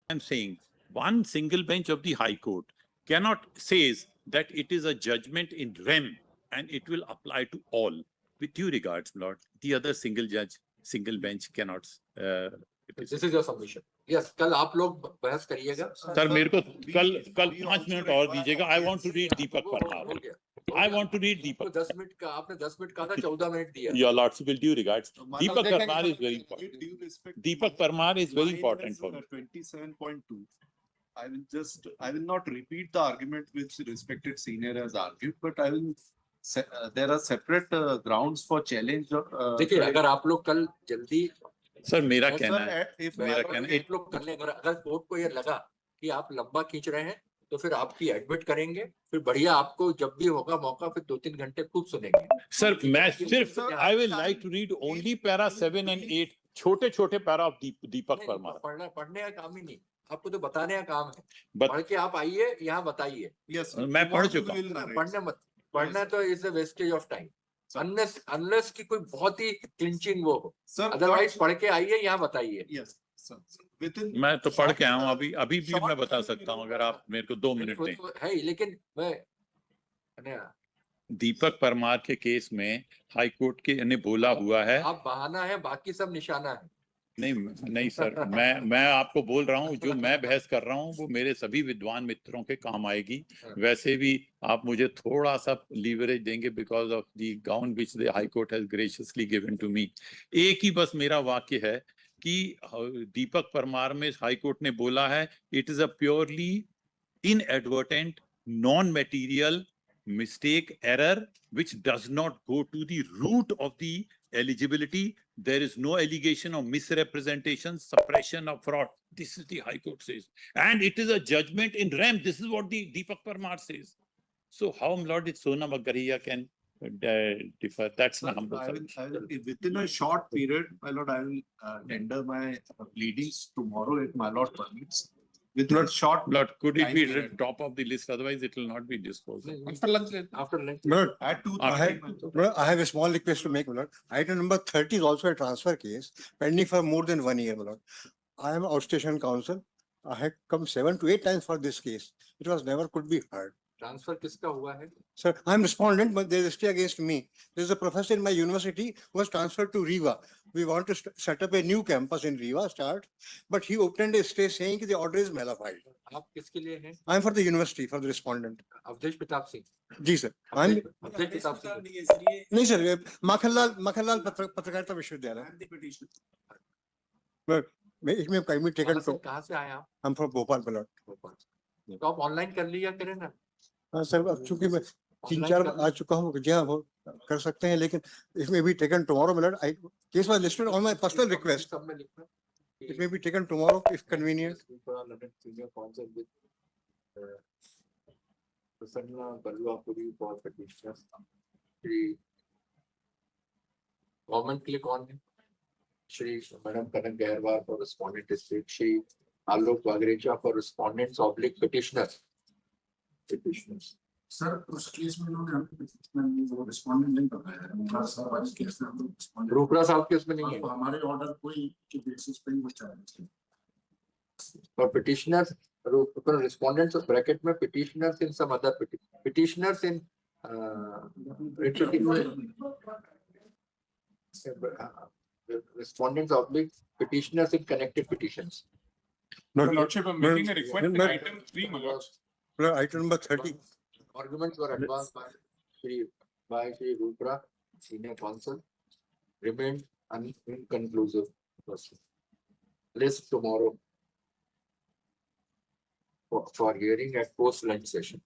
I'm saying one single bench of the High Court cannot says that it is a judgment in rem and it will apply to all. With due regards, Lord, the other single judge, single bench cannot. This is your submission. Yes, कल आप लोग बहस करिएगा. Sir मेरे को कल 5 minute और दीजिएगा. I want to read Deepak Parmar. I want to read Deepak. 10 minute का आपने 10 मिनट कहा था, 14 मिनट दिया. Your Lordship, will due regards. Deepak Parmar is very important. Deepak Parmar is very important for me. 27.2. I will not repeat the argument which respected senior has argued, but I will. There are separate grounds for challenge. देखिए, अगर आप लोग कल जल्दी. Sir मेरा कहना है, मेरा कहना है, आप लोग कर लें. अगर कोर्ट को ये लगा कि आप लंबा खींच रहे हैं, तो फिर आपकी एडमिट करेंगे. फिर बढ़िया, आपको जब भी होगा मौका, फिर 2-3 घंटे खूब सुनेंगे. सर मैं सिर्फ I will like to read only para 7 and 8, छोटे पैरा ऑफ दीपक परमार. पढ़ने का काम ही नहीं, आपको तो बताने का काम है. पढ़ के आप आइए, यहाँ बताइए. मैं पढ़ चुका हूँ. पढ़ना तो is a wastage of time. Unless की कोई बहुत ही क्लिंचिंग वो हो. अदरवाइज पढ़ के आइए, यहाँ बताइए. मैं तो पढ़ के आया हूँ. अभी भी मैं बता सकता हूँ अगर आप मेरे को 2 मिनट दें. है, लेकिन मैं दीपक परमार के केस में हाई कोर्ट के ने बोला हुआ है. आप बहाना है, बाकी सब निशाना है. नहीं सर, मैं आपको बोल रहा हूँ जो मैं बहस कर रहा हूँ वो मेरे सभी विद्वान मित्रों के काम आएगी. वैसे भी आप मुझे थोड़ा सा लीवरेज देंगे because of the gown which the high court has graciously given to me. एक ही बस मेरा वाक्य है कि दीपक परमार में हाई कोर्ट ने बोला है it is a purely inadvertent non material mistake, error, which does not go to the root of the eligibility. There is no allegation of misrepresentation, suppression of fraud. This is the High Court says. And it is a judgment in rem. This is what the Deepak Parmar says. So how Lord Sona Bagaria can differ? That's not humble. Within a short period, my Lord, I will tender my pleadings tomorrow if my Lord permits. With a short, Lord, could it be top of the list? Otherwise, it will not be disposed. After lunch. Lord, I have a small request to make, Lord. Item number 30 is also a transfer case pending for more than 1 year, Lord. I am outstation counsel. I had come 7 to 8 times for this case. It was never could be heard. Transfer किसका हुआ है? Sir, I am respondent, but there is a stay against me. There is a professor in my university who was transferred to Riva. We want to set up a new campus in Riva, but he obtained a stay saying that the order is nullified. आप किसके लिए हैं? I am for the university, for the respondent. Awadhesh Pratap Singh. जी sir. Awadhesh Pratap Singh. नहीं sir, Makhanlal पत्रकारिता विश्वविद्यालय. इसमें कहीं टेकन तो कहाँ से आए आप? हम फ्रॉम भोपाल ब्लॉट. तो आप ऑनलाइन कर लिया करें ना. हाँ सर, अब चूंकि मैं 3-4 बार आ चुका हूँ, जी हाँ वो कर सकते हैं, लेकिन इसमें भी टेकन टुमारो मिलट. Case was listed on my personal request. It may be taken tomorrow if convenient. Prasanna Baluapuri for petitioner. Government के लिए कौन है? Shri madam Kanak Gaharwar for respondent district. Shri Alok Vagrecha for respondents oblique petitioner. Sir उस केस में उन्होंने वो रिस्पोंडेंट नहीं बताया है. रूपरा साहब वाले केस में रिस्पोंडेंट. रूपरा साहब केस में नहीं है. हमारे ऑर्डर कोई के बेसिस पे ही वो चैलेंज है. और पिटीशनर्स रिस्पोंडेंट्स ब्रैकेट में पिटीशनर्स इन some other पिटीशनर्स in respondents oblique petitioners in connected petitions. Your Lordship, I'm making a request in item 3, my Lord. Item number 30. Arguments were advanced by Shri Rupra, senior counsel, remained inconclusive. List tomorrow for hearing at post-lunch session.